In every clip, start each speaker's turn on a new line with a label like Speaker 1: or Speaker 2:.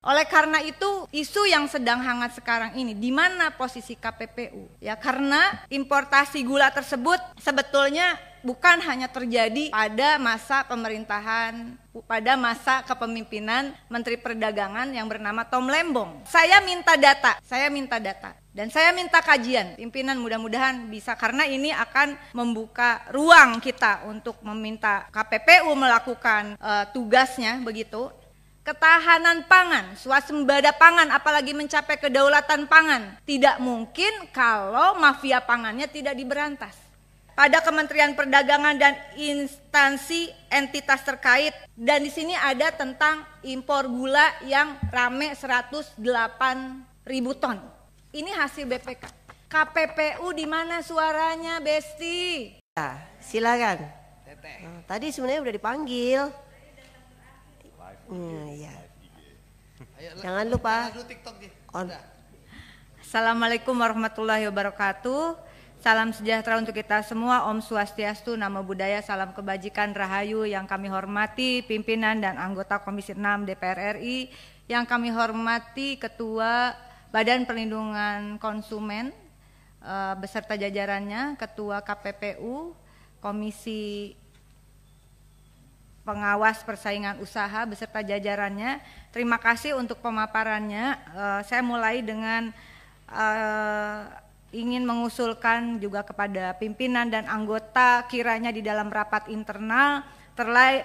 Speaker 1: Oleh karena itu, isu yang sedang hangat sekarang ini, di mana posisi KPPU? Ya, karena importasi gula tersebut sebetulnya bukan hanya terjadi pada masa pemerintahan, pada masa kepemimpinan Menteri Perdagangan yang bernama Tom Lembong. Saya minta data, dan saya minta kajian. Pimpinan mudah-mudahan bisa, karena ini akan membuka ruang kita untuk meminta KPPU melakukan tugasnya begitu. Ketahanan pangan, swasembada pangan, apalagi mencapai kedaulatan pangan, tidak mungkin kalau mafia pangannya tidak diberantas. Pada Kementerian Perdagangan dan instansi entitas terkait, dan di sini ada tentang impor gula yang rame 108.000 ton. Ini hasil BPK. KPPU di mana suaranya, Besti?
Speaker 2: Ya, silakan. Tadi sebenarnya udah dipanggil. Ya. Jangan lupa on.
Speaker 1: Assalamualaikum warahmatullahi wabarakatuh. Salam sejahtera untuk kita semua. Om Swastiastu, Namo Buddhaya, salam kebajikan, rahayu. Yang kami hormati pimpinan dan anggota Komisi 6 DPR RI, yang kami hormati Ketua Badan Perlindungan Konsumen beserta jajarannya, Ketua KPPU, Komisi Pengawas Persaingan Usaha beserta jajarannya. Terima kasih untuk pemaparannya. Saya mulai dengan ingin mengusulkan juga kepada pimpinan dan anggota, kiranya di dalam rapat internal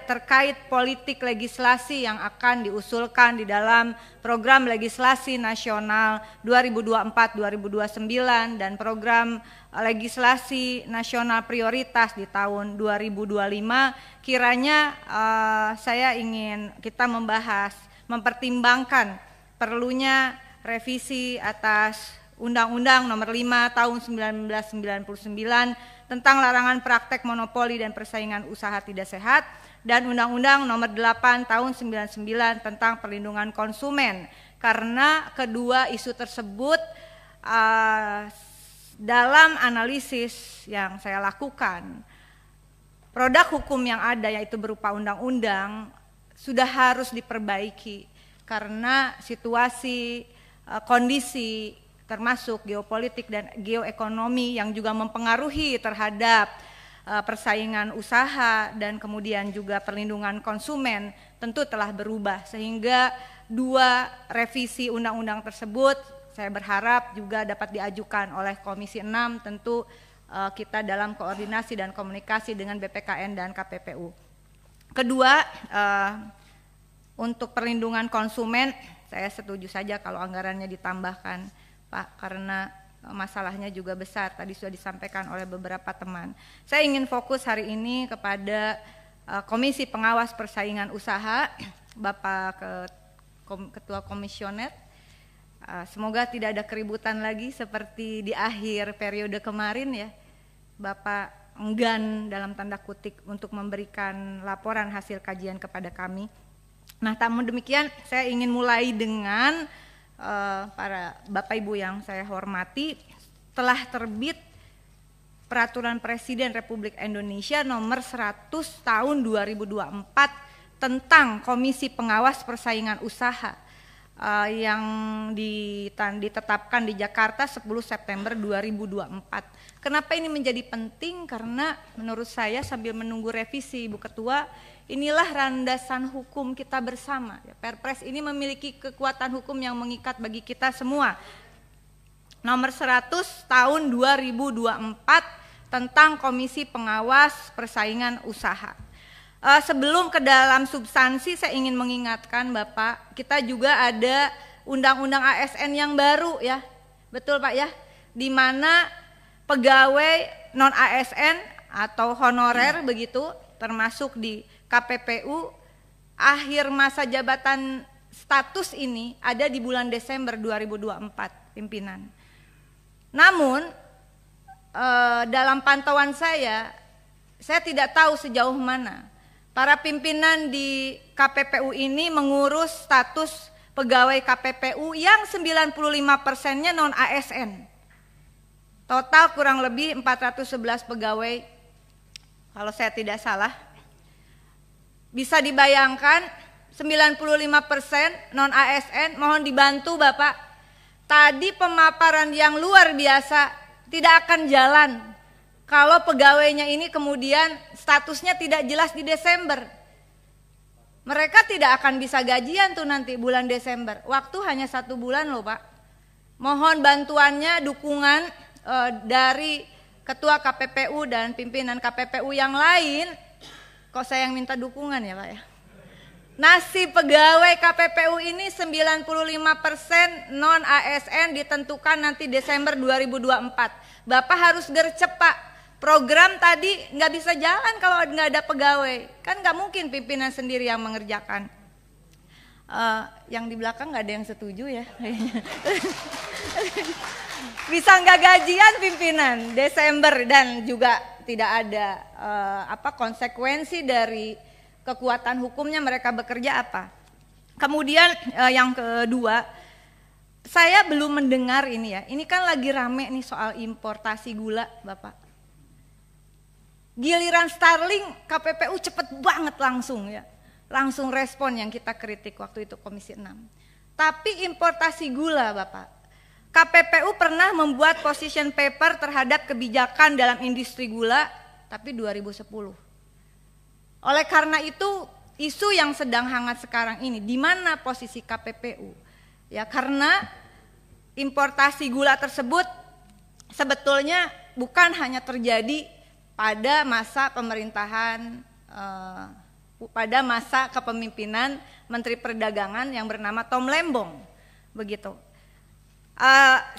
Speaker 1: terkait politik legislasi yang akan diusulkan di dalam program legislasi nasional 2024-2029 dan program legislasi nasional prioritas di tahun 2025, kiranya saya ingin kita membahas, mempertimbangkan perlunya revisi atas Undang-Undang Nomor 5 Tahun 1999 tentang larangan praktek monopoli dan persaingan usaha tidak sehat, dan Undang-Undang Nomor 8 Tahun 99 tentang perlindungan konsumen. Karena kedua isu tersebut dalam analisis yang saya lakukan, produk hukum yang ada yaitu berupa undang-undang sudah harus diperbaiki karena situasi, kondisi termasuk geopolitik dan geoekonomi yang juga mempengaruhi terhadap persaingan usaha dan kemudian juga perlindungan konsumen tentu telah berubah, sehingga dua revisi undang-undang tersebut saya berharap juga dapat diajukan oleh Komisi 6, tentu kita dalam koordinasi dan komunikasi dengan BPKN dan KPPU. Kedua, untuk perlindungan konsumen saya setuju saja kalau anggarannya ditambahkan, Pak, karena masalahnya juga besar, tadi sudah disampaikan oleh beberapa teman. Saya ingin fokus hari ini kepada Komisi Pengawas Persaingan Usaha, Bapak Ketua Komisioner. Semoga tidak ada keributan lagi seperti di akhir periode kemarin ya. Bapak enggan dalam tanda kutip untuk memberikan laporan hasil kajian kepada kami. Nah, namun demikian saya ingin mulai dengan para Bapak Ibu yang saya hormati. Telah terbit Peraturan Presiden Republik Indonesia Nomor 100 Tahun 2024 tentang Komisi Pengawas Persaingan Usaha yang ditetapkan di Jakarta 10 September 2024. Kenapa ini menjadi penting? Karena menurut saya sambil menunggu revisi Ibu Ketua, inilah landasan hukum kita bersama. Perpres ini memiliki kekuatan hukum yang mengikat bagi kita semua. Nomor 100 tahun 2024 tentang Komisi Pengawas Persaingan Usaha. Sebelum ke dalam substansi, saya ingin mengingatkan Bapak, kita juga ada Undang-Undang ASN yang baru ya, betul Pak ya, di mana pegawai non ASN atau honorer begitu, termasuk di KPPU, akhir masa jabatan status ini ada di bulan Desember 2024 pimpinan. Namun dalam pantauan saya tidak tahu sejauh mana para pimpinan di KPPU ini mengurus status pegawai KPPU yang 95%-nya non ASN. Total kurang lebih 411 pegawai kalau saya tidak salah. Bisa dibayangkan 95% non ASN, mohon dibantu Bapak. Tadi pemaparan yang luar biasa, tidak akan jalan kalau pegawainya ini kemudian statusnya tidak jelas di Desember. Mereka tidak akan bisa gajian tuh nanti bulan Desember. Waktu hanya 1 bulan loh Pak. Mohon bantuannya, dukungan dari Ketua KPPU dan pimpinan KPPU yang lain. Kok saya yang minta dukungan ya Pak ya? Nasib pegawai KPPU ini 95% non ASN ditentukan nanti Desember 2024. Bapak harus gercep Pak. Program tadi nggak bisa jalan kalau nggak ada pegawai. Kan nggak mungkin pimpinan sendiri yang mengerjakan. Yang di belakang nggak ada yang setuju ya. Bisa nggak gajian pimpinan Desember dan juga tidak ada konsekuensi dari kekuatan hukumnya mereka bekerja apa. Kemudian yang kedua, saya belum mendengar ini ya. Ini kan lagi rame nih soal importasi gula Bapak. Giliran Starling KPPU cepet banget langsung ya. Langsung respon yang kita kritik waktu itu Komisi 6. Tapi importasi gula Bapak, KPPU pernah membuat position paper terhadap kebijakan dalam industri gula, tapi 2010. Oleh karena itu, isu yang sedang hangat sekarang ini, di mana posisi KPPU? Ya karena importasi gula tersebut sebetulnya bukan hanya terjadi pada masa pemerintahan, pada masa kepemimpinan Menteri Perdagangan yang bernama Tom Lembong, begitu.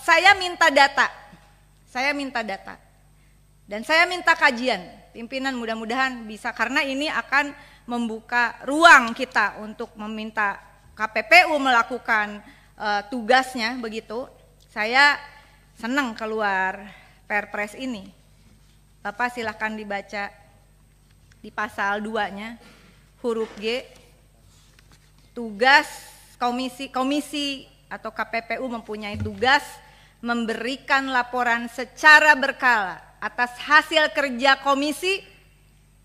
Speaker 1: Saya minta data, dan saya minta kajian. Pimpinan mudah-mudahan bisa, karena ini akan membuka ruang kita untuk meminta KPPU melakukan tugasnya, begitu. Saya senang keluar Perpres ini. Bapak silahkan dibaca di pasal 2-nya, huruf G, tugas komisi atau KPPU mempunyai tugas memberikan laporan secara berkala atas hasil kerja komisi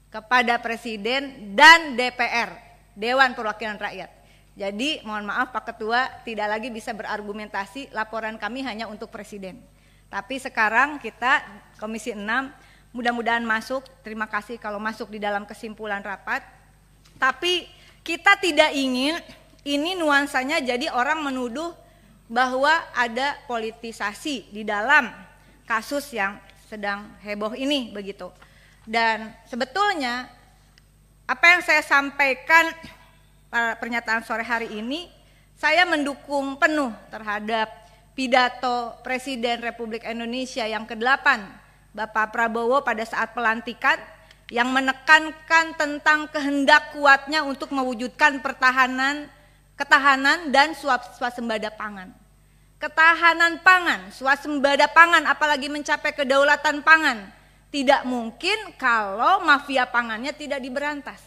Speaker 1: kepada Presiden dan DPR, Dewan Perwakilan Rakyat. Jadi mohon maaf Pak Ketua, tidak lagi bisa berargumentasi laporan kami hanya untuk Presiden. Tapi sekarang kita Komisi 6 mudah-mudahan masuk, terima kasih kalau masuk di dalam kesimpulan rapat. Tapi kita tidak ingin ini nuansanya jadi orang menuduh bahwa ada politisasi di dalam kasus yang sedang heboh ini, begitu. Dan sebetulnya apa yang saya sampaikan pada pernyataan sore hari ini, saya mendukung penuh terhadap pidato Presiden Republik Indonesia yang ke-8 Bapak Prabowo pada saat pelantikan, yang menekankan tentang kehendak kuatnya untuk mewujudkan ketahanan dan swasembada pangan. Ketahanan pangan, swasembada pangan, apalagi mencapai kedaulatan pangan, tidak mungkin kalau mafia pangannya tidak diberantas.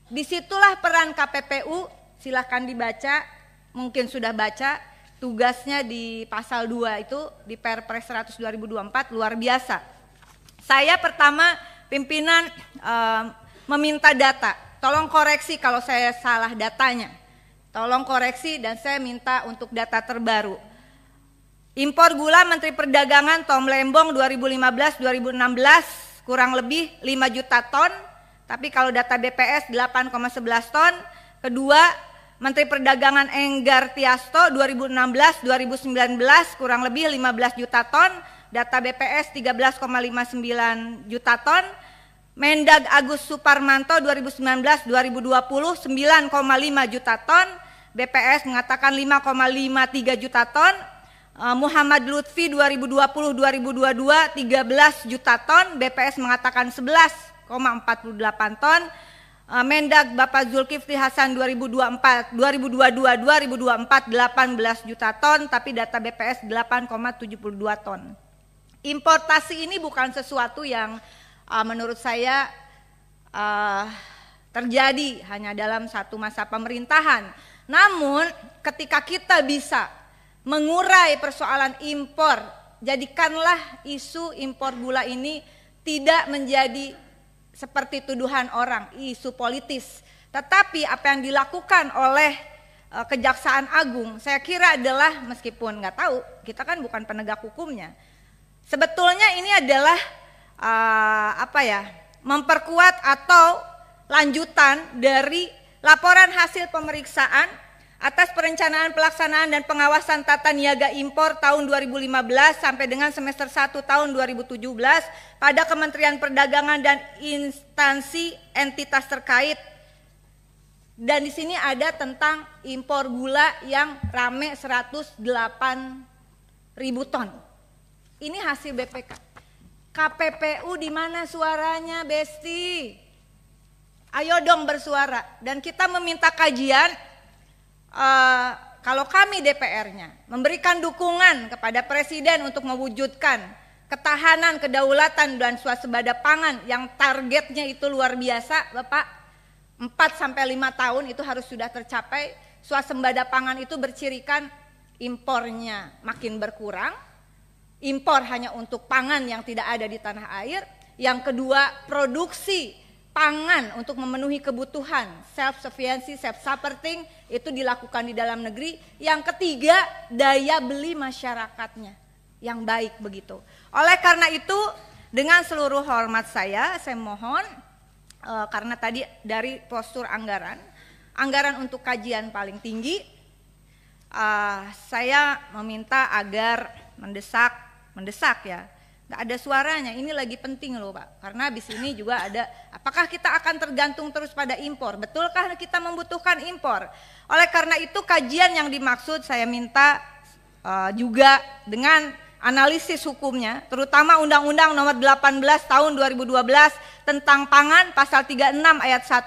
Speaker 1: Disitulah peran KPPU, silahkan dibaca, mungkin sudah baca, tugasnya di pasal 2 itu di Perpres 100 2024 luar biasa. Saya pertama pimpinan meminta data, tolong koreksi kalau saya salah datanya, tolong koreksi dan saya minta untuk data terbaru. Impor gula Menteri Perdagangan Tom Lembong 2015-2016 kurang lebih 5 juta ton, tapi kalau data BPS 8,11 ton. Kedua, Menteri Perdagangan Enggar Tiasto 2016-2019 kurang lebih 15 juta ton, data BPS 13,59 juta ton. Mendag Agus Suparmanto 2019-2020 9,5 juta ton, BPS mengatakan 5,53 juta ton. Muhammad Lutfi 2020-2022 13 juta ton, BPS mengatakan 11,48 ton. Mendag Bapak Zulkifli Hasan 2022-2024 18 juta ton, tapi data BPS 8,72 ton. Importasi ini bukan sesuatu yang menurut saya terjadi hanya dalam satu masa pemerintahan. Namun ketika kita bisa mengurai persoalan impor, jadikanlah isu impor gula ini tidak menjadi seperti tuduhan orang, isu politis. Tetapi apa yang dilakukan oleh Kejaksaan Agung, saya kira adalah, meskipun nggak tahu, kita kan bukan penegak hukumnya, sebetulnya ini adalah memperkuat atau lanjutan dari laporan hasil pemeriksaan atas perencanaan, pelaksanaan, dan pengawasan tata niaga impor tahun 2015 sampai dengan semester 1 tahun 2017 pada Kementerian Perdagangan dan instansi entitas terkait. Dan di sini ada tentang impor gula yang rame 108.000 ton. Ini hasil BPK. KPPU di mana suaranya, Besti? Ayo dong bersuara. Dan kita meminta kajian, kalau kami DPR-nya memberikan dukungan kepada Presiden untuk mewujudkan ketahanan, kedaulatan, dan swasembada pangan yang targetnya itu luar biasa, Bapak. 4-5 tahun itu harus sudah tercapai. Swasembada pangan itu bercirikan impornya makin berkurang, impor hanya untuk pangan yang tidak ada di tanah air. Yang kedua, produksi pangan untuk memenuhi kebutuhan, self sufficiency, self supporting itu dilakukan di dalam negeri. Yang ketiga, daya beli masyarakatnya yang baik begitu. Oleh karena itu, dengan seluruh hormat saya mohon, karena tadi dari postur anggaran untuk kajian paling tinggi, saya meminta agar mendesak ya, nggak ada suaranya, ini lagi penting loh Pak, karena habis ini juga ada, apakah kita akan tergantung terus pada impor, betulkah kita membutuhkan impor? Oleh karena itu kajian yang dimaksud saya minta juga dengan analisis hukumnya, terutama Undang-Undang Nomor 18 Tahun 2012 tentang pangan, pasal 36 ayat 1,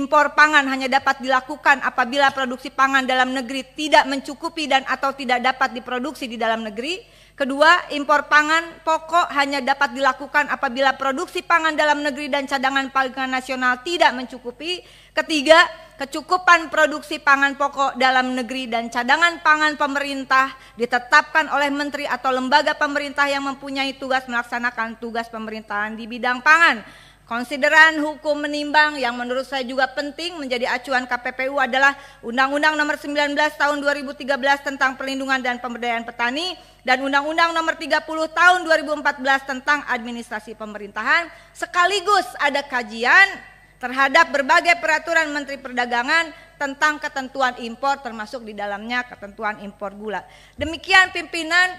Speaker 1: impor pangan hanya dapat dilakukan apabila produksi pangan dalam negeri tidak mencukupi dan atau tidak dapat diproduksi di dalam negeri. Kedua, impor pangan pokok hanya dapat dilakukan apabila produksi pangan dalam negeri dan cadangan pangan nasional tidak mencukupi. Ketiga, kecukupan produksi pangan pokok dalam negeri dan cadangan pangan pemerintah ditetapkan oleh menteri atau lembaga pemerintah yang mempunyai tugas melaksanakan tugas pemerintahan di bidang pangan. Konsideran hukum menimbang yang menurut saya juga penting menjadi acuan KPPU adalah Undang-Undang Nomor 19 Tahun 2013 tentang Perlindungan dan Pemberdayaan Petani dan Undang-Undang Nomor 30 Tahun 2014 tentang Administrasi Pemerintahan, sekaligus ada kajian terhadap berbagai peraturan Menteri Perdagangan tentang ketentuan impor, termasuk di dalamnya ketentuan impor gula. Demikian pimpinan,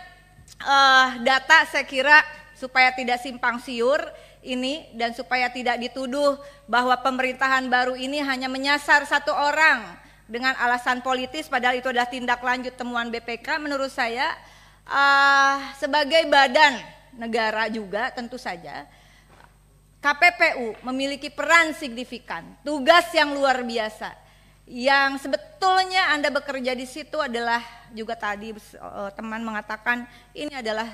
Speaker 1: data saya kira supaya tidak simpang siur ini dan supaya tidak dituduh bahwa pemerintahan baru ini hanya menyasar satu orang dengan alasan politis, padahal itu adalah tindak lanjut temuan BPK. Menurut saya sebagai badan negara juga tentu saja KPPU memiliki peran signifikan, tugas yang luar biasa. Yang sebetulnya Anda bekerja di situ adalah, juga tadi teman mengatakan ini adalah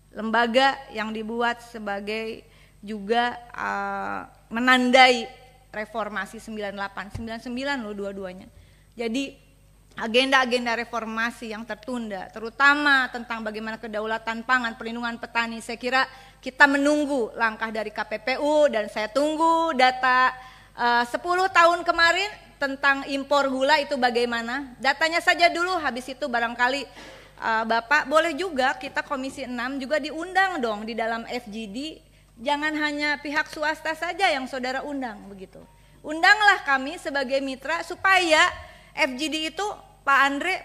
Speaker 1: lembaga yang dibuat sebagai juga menandai reformasi 98, 99 loh dua-duanya. Jadi agenda-agenda reformasi yang tertunda, terutama tentang bagaimana kedaulatan pangan, perlindungan petani, saya kira kita menunggu langkah dari KPPU dan saya tunggu data 10 tahun kemarin tentang impor gula itu bagaimana. Datanya saja dulu, habis itu barangkali Bapak boleh juga kita Komisi 6 juga diundang dong di dalam FGD. Jangan hanya pihak swasta saja yang saudara undang begitu. Undanglah kami sebagai mitra supaya FGD itu Pak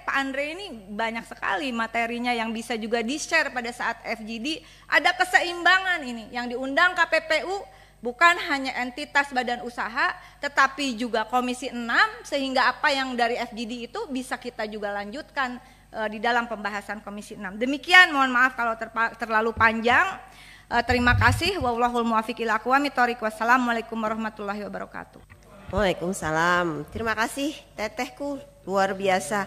Speaker 1: Andre ini banyak sekali materinya yang bisa juga di-share pada saat FGD. Ada keseimbangan ini yang diundang KPPU bukan hanya entitas badan usaha tetapi juga Komisi 6 sehingga apa yang dari FGD itu bisa kita juga lanjutkan di dalam pembahasan Komisi 6. Demikian, mohon maaf kalau terlalu panjang. Terima kasih. Wallahul muwaffiq ila aqwamit thoriq. Wassalamualaikum warahmatullahi wabarakatuh.
Speaker 2: Waalaikumsalam. Terima kasih tetehku, luar biasa.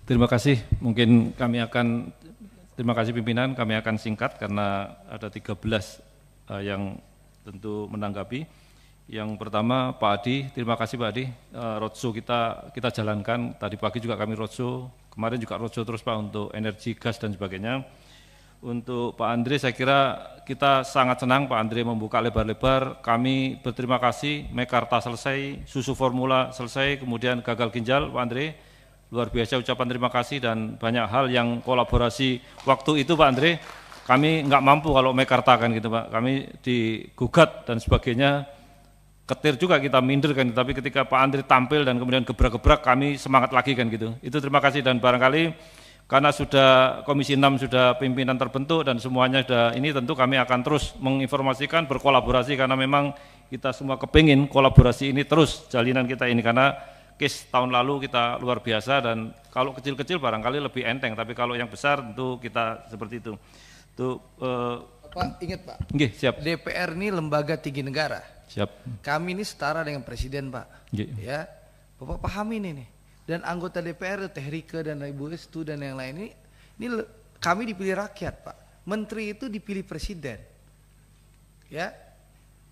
Speaker 3: Terima kasih. Mungkin terima kasih pimpinan, kami akan singkat karena ada 13 yang tentu menanggapi. Yang pertama Pak Adi, terima kasih Pak Adi. Roadshow kita jalankan, tadi pagi juga kami roadshow, kemarin juga roadshow terus Pak untuk energi, gas dan sebagainya. Untuk Pak Andre, saya kira kita sangat senang Pak Andre membuka lebar-lebar. Kami berterima kasih, Mekarta selesai, susu formula selesai, kemudian gagal ginjal Pak Andre. Luar biasa ucapan terima kasih dan banyak hal yang kolaborasi waktu itu Pak Andre. Kami nggak mampu kalau Mekarta kan gitu Pak, kami digugat dan sebagainya, ketir juga kita minder kan, tapi ketika Pak Andre tampil dan kemudian gebrak-gebrak kami semangat lagi kan gitu. Itu terima kasih dan barangkali karena sudah Komisi 6 sudah pimpinan terbentuk dan semuanya sudah ini, tentu kami akan terus menginformasikan, berkolaborasi karena memang kita semua kepingin kolaborasi ini terus jalinan kita ini, karena case tahun lalu kita luar biasa dan kalau kecil-kecil barangkali lebih enteng, tapi kalau yang besar tentu kita seperti itu. Tuh,
Speaker 4: Pak, ingat Pak,
Speaker 3: nggih, siap.
Speaker 4: DPR ini lembaga tinggi negara.
Speaker 3: Siap.
Speaker 4: Kami ini setara dengan Presiden Pak.
Speaker 3: Nggih.
Speaker 4: Ya, Bapak pahamin ini. Dan anggota DPR, Teh Rike dan Ibu Estu dan yang lain ini kami dipilih rakyat Pak. Menteri itu dipilih Presiden. Ya,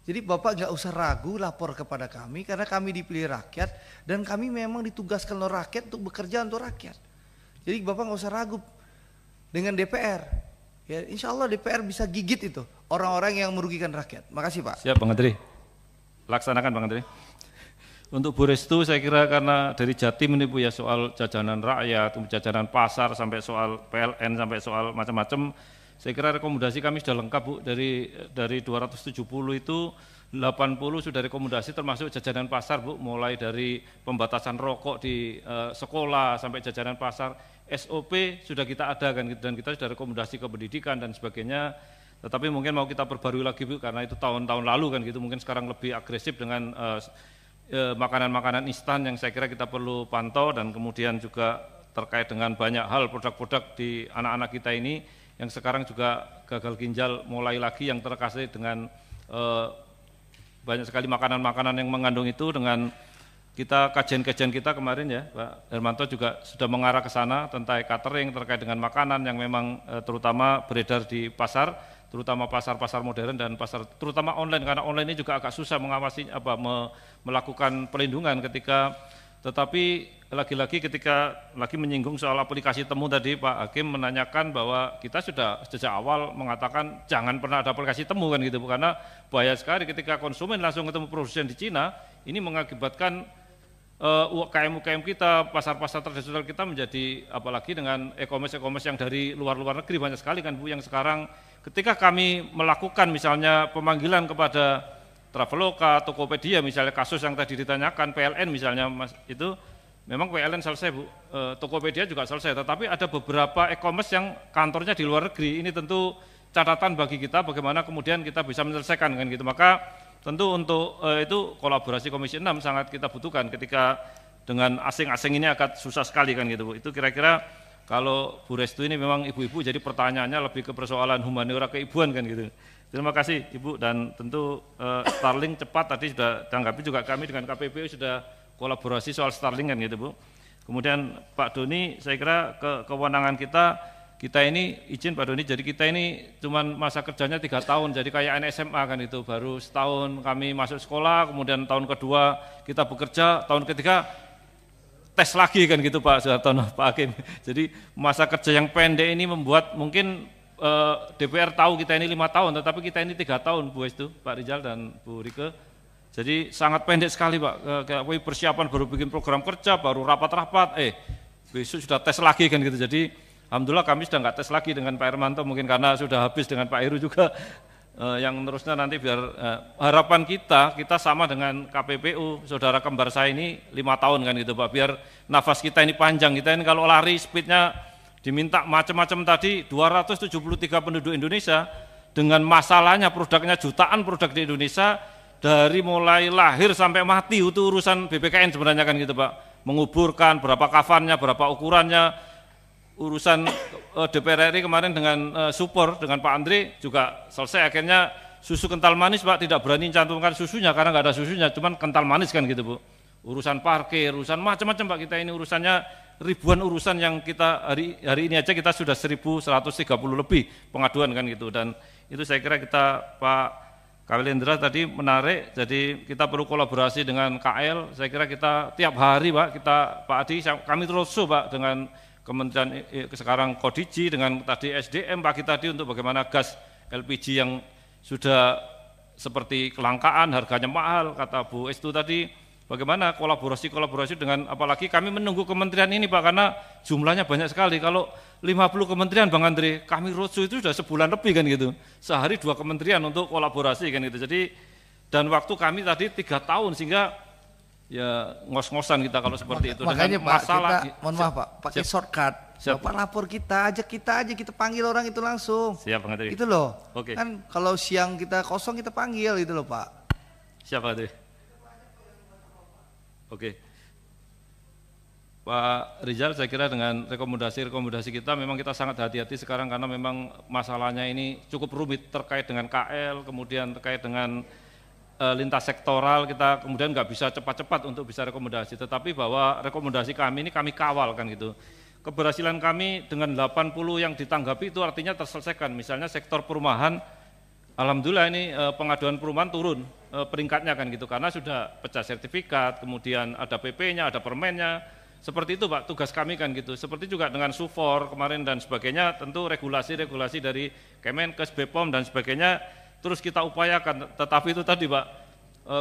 Speaker 4: jadi Bapak nggak usah ragu lapor kepada kami karena kami dipilih rakyat dan kami memang ditugaskan oleh rakyat untuk bekerja untuk rakyat. Jadi Bapak nggak usah ragu dengan DPR. Ya, insya Allah DPR bisa gigit itu orang-orang yang merugikan rakyat. Makasih Pak.
Speaker 3: Siap Bang Andri. Laksanakan Bang Andri. Untuk Bu Restu saya kira karena dari Jatim ini Bu ya, soal jajanan rakyat, jajanan pasar sampai soal PLN sampai soal macam-macam, saya kira rekomendasi kami sudah lengkap Bu. Dari 270 itu 80 sudah rekomendasi termasuk jajanan pasar Bu, mulai dari pembatasan rokok di sekolah sampai jajanan pasar, SOP sudah kita ada kan, dan kita sudah rekomendasi ke pendidikan dan sebagainya. Tetapi mungkin mau kita perbarui lagi Bu, karena itu tahun-tahun lalu kan gitu, mungkin sekarang lebih agresif dengan makanan-makanan instan yang saya kira kita perlu pantau, dan kemudian juga terkait dengan banyak hal produk-produk di anak-anak kita ini yang sekarang juga gagal ginjal mulai lagi yang terkait dengan banyak sekali makanan-makanan yang mengandung itu. Dengan kita kajian-kajian kita kemarin ya Pak Hermanto juga sudah mengarah ke sana tentang catering terkait dengan makanan yang memang terutama beredar di pasar, terutama pasar-pasar modern dan pasar terutama online, karena online ini juga agak susah mengawasi melakukan pelindungan ketika, tetapi lagi-lagi ketika lagi menyinggung soal aplikasi temu tadi Pak Hakim menanyakan bahwa kita sudah sejak awal mengatakan jangan pernah ada aplikasi temu kan gitu, karena bahaya sekali ketika konsumen langsung ketemu produsen di Cina, ini mengakibatkan UKM-UKM kita, pasar-pasar tradisional kita menjadi, apalagi dengan e-commerce yang dari luar negeri banyak sekali kan Bu, yang sekarang ketika kami melakukan misalnya pemanggilan kepada Traveloka, Tokopedia misalnya, kasus yang tadi ditanyakan PLN misalnya Mas, itu memang PLN selesai Bu, Tokopedia juga selesai, tetapi ada beberapa e-commerce yang kantornya di luar negeri. Ini tentu catatan bagi kita bagaimana kemudian kita bisa menyelesaikan kan gitu. Maka tentu untuk itu kolaborasi Komisi 6 sangat kita butuhkan, ketika dengan asing-asing ini agak susah sekali kan gitu Bu. Itu kira-kira kalau Bu Restu ini memang ibu-ibu, jadi pertanyaannya lebih ke persoalan humaniora keibuan kan gitu. Terima kasih Ibu, dan tentu Starlink cepat tadi sudah tanggapi juga, kami dengan KPPU sudah kolaborasi soal Starlink kan gitu Bu. Kemudian Pak Doni, saya kira kewenangan kita ini izin Pak Doni, jadi kita ini cuman masa kerjanya 3 tahun, jadi kayak anak SMA kan itu, baru setahun kami masuk sekolah, kemudian tahun kedua kita bekerja, tahun ketiga tes lagi kan gitu Pak Soehartono, Pak Hakim. Jadi masa kerja yang pendek ini membuat mungkin DPR tahu kita ini 5 tahun, tetapi kita ini 3 tahun Bu Estu, Pak Rizal dan Bu Rike. Jadi sangat pendek sekali Pak, kayak persiapan baru bikin program kerja, baru rapat-rapat, besok sudah tes lagi kan gitu. Jadi alhamdulillah kami sudah nggak tes lagi dengan Pak Hermanto, mungkin karena sudah habis dengan Pak Heru juga. Yang terusnya nanti biar harapan kita sama dengan KPPU, saudara kembar saya ini 5 tahun kan gitu Pak, biar nafas kita ini panjang. Kita ini kalau lari speednya diminta macam-macam tadi, 273 penduduk Indonesia dengan masalahnya produknya jutaan produk di Indonesia, dari mulai lahir sampai mati itu urusan BPKN sebenarnya kan gitu Pak, menguburkan berapa kafannya, berapa ukurannya, urusan DPR RI kemarin dengan support dengan Pak Andre juga selesai akhirnya. Susu kental manis Pak, tidak berani cantumkan susunya karena nggak ada susunya, cuman kental manis kan gitu Bu. Urusan parkir, urusan macam-macam Pak, kita ini urusannya ribuan urusan yang kita hari ini aja kita sudah 1130 lebih pengaduan kan gitu. Dan itu saya kira kita Pak Kawilendra tadi menarik, jadi kita perlu kolaborasi dengan KL. Saya kira kita tiap hari Pak, kita Pak Adi, kami terus Pak dengan Kementerian sekarang Kodiji dengan tadi SDM pagi tadi untuk bagaimana gas LPG yang sudah seperti kelangkaan, harganya mahal, kata Bu Estu tadi, bagaimana kolaborasi dengan, apalagi kami menunggu kementerian ini Pak, karena jumlahnya banyak sekali. Kalau 50 kementerian Bang Andre, kami roadshow itu sudah sebulan lebih kan gitu, sehari 2 kementerian untuk kolaborasi kan gitu. Jadi, dan waktu kami tadi 3 tahun, sehingga ya ngos-ngosan kita kalau seperti itu.
Speaker 4: Makanya
Speaker 3: dengan
Speaker 4: Pak,
Speaker 3: masalah,
Speaker 4: kita, mohon maaf Pak, pakai shortcut. Bapak lapor kita aja, kita panggil orang itu langsung.
Speaker 3: Siap Bang Andri.
Speaker 4: Itu loh.
Speaker 3: Oke.
Speaker 4: Kan kalau siang kita kosong kita panggil itu loh Pak.
Speaker 3: Siap Bang Andri. Oke. Pak Rizal, saya kira dengan rekomendasi kita memang kita sangat hati-hati sekarang karena memang masalahnya ini cukup rumit terkait dengan KL, kemudian terkait dengan lintas sektoral, kita kemudian nggak bisa cepat-cepat untuk bisa rekomendasi, tetapi bahwa rekomendasi kami ini kami kawal kan gitu. Keberhasilan kami dengan 80 yang ditanggapi itu artinya terselesaikan. Misalnya sektor perumahan, alhamdulillah ini pengaduan perumahan turun peringkatnya kan gitu, karena sudah pecah sertifikat, kemudian ada PP-nya, ada permennya, seperti itu Pak tugas kami kan gitu. Seperti juga dengan SUFOR kemarin dan sebagainya, tentu regulasi dari Kemenkes, BPOM dan sebagainya terus kita upayakan, tetapi itu tadi Pak,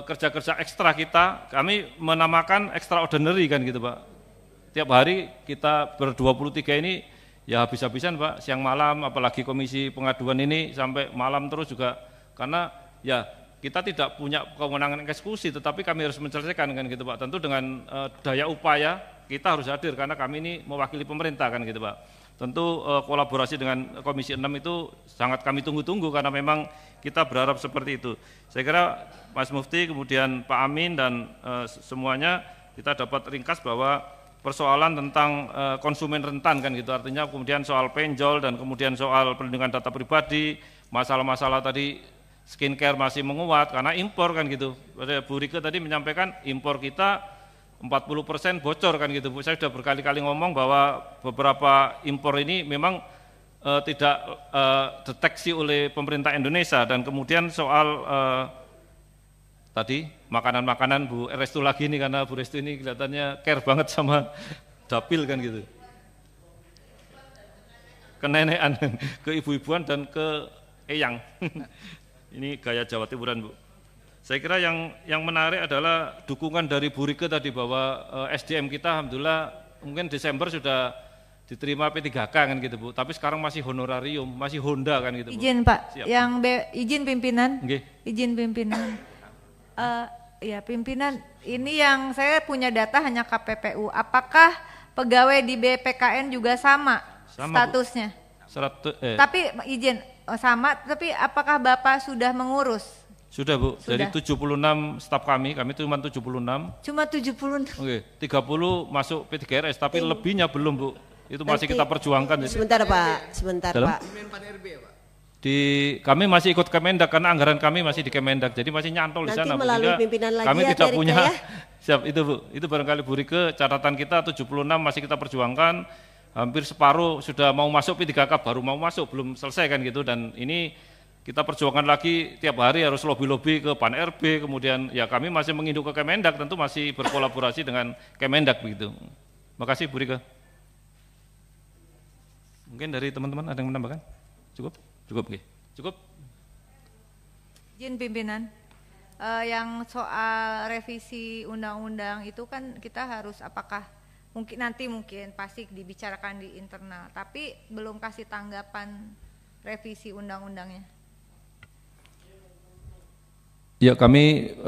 Speaker 3: kerja-kerja ekstra kita, kami menamakan extraordinary kan gitu Pak. Tiap hari kita ber-23 ini ya habis-habisan Pak, siang malam, apalagi komisi pengaduan ini sampai malam terus juga, karena ya kita tidak punya kewenangan eksekusi, tetapi kami harus menyelesaikan kan gitu Pak. Tentu dengan daya upaya kita harus hadir, karena kami ini mewakili pemerintah kan gitu Pak. Tentu kolaborasi dengan Komisi 6 itu sangat kami tunggu-tunggu, karena memang kita berharap seperti itu. Saya kira Mas Mufti, kemudian Pak Amin dan semuanya kita dapat ringkas bahwa persoalan tentang konsumen rentan kan gitu, artinya kemudian soal penjol dan kemudian soal perlindungan data pribadi, masalah-masalah tadi skincare masih menguat karena impor kan gitu. Bu Rike tadi menyampaikan impor kita 40% bocor kan gitu Bu. Saya sudah berkali-kali ngomong bahwa beberapa impor ini memang tidak deteksi oleh pemerintah Indonesia, dan kemudian soal tadi makanan-makanan Bu Restu lagi nih, karena Bu Restu ini kelihatannya care banget sama dapil kan gitu. Kenenekan, ke ibu-ibuan dan ke eyang. Ini gaya Jawa Timuran Bu. Saya kira yang menarik adalah dukungan dari Bu Rike tadi bahwa SDM kita alhamdulillah mungkin Desember sudah diterima P3K kan gitu Bu, tapi sekarang masih honorarium, masih Honda kan gitu Bu.
Speaker 1: Izin Pak,
Speaker 3: Siap.
Speaker 1: Izin pimpinan,
Speaker 3: Nggih.
Speaker 1: Izin pimpinan. Ya pimpinan, ini yang saya punya data hanya KPPU, apakah pegawai di BPKN juga sama statusnya? Tapi izin sama, tapi apakah Bapak sudah mengurus?
Speaker 3: Sudah Bu,
Speaker 1: Sudah.
Speaker 3: dari 76 staf kami cuma 76.
Speaker 1: Cuma 76.
Speaker 3: Oke, 30 masuk P3RS, tapi lebihnya belum Bu. Itu masih
Speaker 2: Nanti,
Speaker 3: kita perjuangkan.
Speaker 2: Sebentar Pak, sebentar
Speaker 3: Dalam?
Speaker 2: Pak.
Speaker 3: Kami masih ikut Kemendak karena anggaran kami masih di Kemendak, jadi masih nyantol di
Speaker 2: Nanti
Speaker 3: sana.
Speaker 2: melalui pimpinan lagi
Speaker 3: kami
Speaker 2: ya,
Speaker 3: tidak
Speaker 2: Rika,
Speaker 3: punya.
Speaker 2: ya.
Speaker 3: Siap itu Bu, itu barangkali Bu Rike, catatan kita 76 masih kita perjuangkan, hampir separuh sudah mau masuk P3K, baru mau masuk, belum selesai kan gitu, dan ini kita perjuangkan lagi tiap hari, harus lobby-lobby ke Pan RB, kemudian ya kami masih menginduk ke Kemendak, tentu masih berkolaborasi dengan Kemendak begitu. Makasih Bu Rike. Mungkin dari teman-teman ada yang menambahkan? Cukup? Cukup, okay. Cukup?
Speaker 1: Izin pimpinan, yang soal revisi undang-undang itu kan kita harus apakah mungkin pasti dibicarakan di internal, tapi belum kasih tanggapan revisi undang-undangnya.
Speaker 3: Ya kami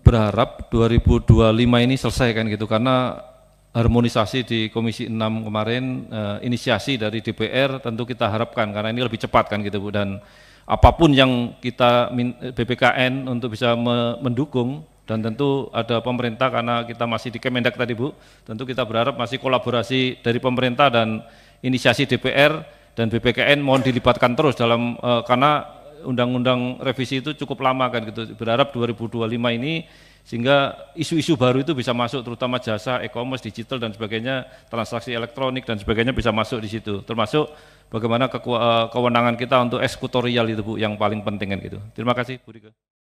Speaker 3: berharap 2025 ini selesai kan gitu, karena harmonisasi di Komisi 6 kemarin, inisiasi dari DPR tentu kita harapkan karena ini lebih cepat kan gitu Bu, dan apapun yang kita BPKN untuk bisa mendukung, dan tentu ada pemerintah karena kita masih di Kemendak tadi Bu, tentu kita berharap masih kolaborasi dari pemerintah dan inisiasi DPR dan BPKN mohon dilibatkan terus dalam karena undang-undang revisi itu cukup lama kan gitu, berharap 2025 ini sehingga isu-isu baru itu bisa masuk, terutama jasa, e-commerce, digital dan sebagainya, transaksi elektronik dan sebagainya bisa masuk di situ, termasuk bagaimana kewenangan kita untuk eksekutorial itu Bu yang paling penting kan gitu. Terima kasih Bu Rike.